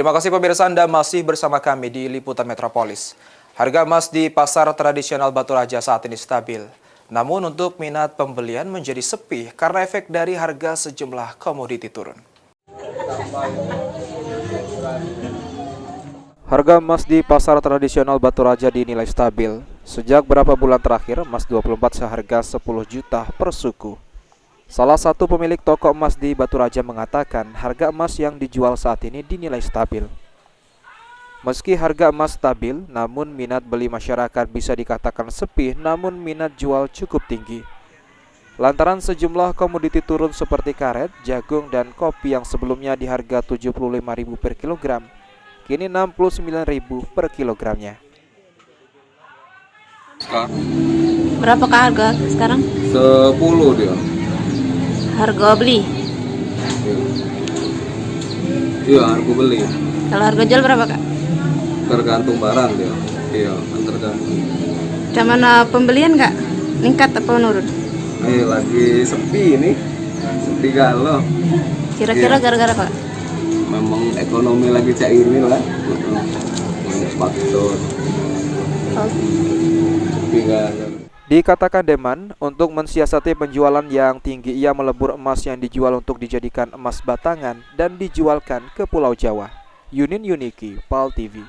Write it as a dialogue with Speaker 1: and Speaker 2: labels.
Speaker 1: Terima kasih pemirsa, Anda masih bersama kami di Liputan Metropolis. Harga emas di pasar tradisional Batu Raja saat ini stabil. Namun untuk minat pembelian menjadi sepi karena efek dari harga sejumlah komoditi turun. Harga emas di pasar tradisional Batu Raja dinilai stabil. Sejak beberapa bulan terakhir, emas 24 seharga 10 juta per suku. Salah satu pemilik toko emas di Batu Raja mengatakan harga emas yang dijual saat ini dinilai stabil. Meski harga emas stabil, namun minat beli masyarakat bisa dikatakan sepi, namun minat jual cukup tinggi. Lantaran sejumlah komoditi turun seperti karet, jagung, dan kopi yang sebelumnya di harga Rp75.000 per kilogram, kini Rp69.000 per kilogramnya.
Speaker 2: Berapakah harga sekarang?
Speaker 3: 10 dia.
Speaker 2: Harga beli?
Speaker 3: Iya, harga beli.
Speaker 2: Kalau harga jual berapa, Kak?
Speaker 3: Tergantung barang dia. Iya, tergantung.
Speaker 2: Zaman pembelian nggak meningkat apa menurun?
Speaker 3: Lagi sepi nih. Sepi galau.
Speaker 2: Kira-kira
Speaker 3: Iya.
Speaker 2: gara-gara apa?
Speaker 3: Memang ekonomi lagi cairin lah. Banyak faktor. Sepi galau.
Speaker 1: Dikatakan Deman, untuk mensiasati penjualan yang tinggi, ia melebur emas yang dijual untuk dijadikan emas batangan dan dijualkan ke Pulau Jawa. Yunin Yuniki, PAL TV.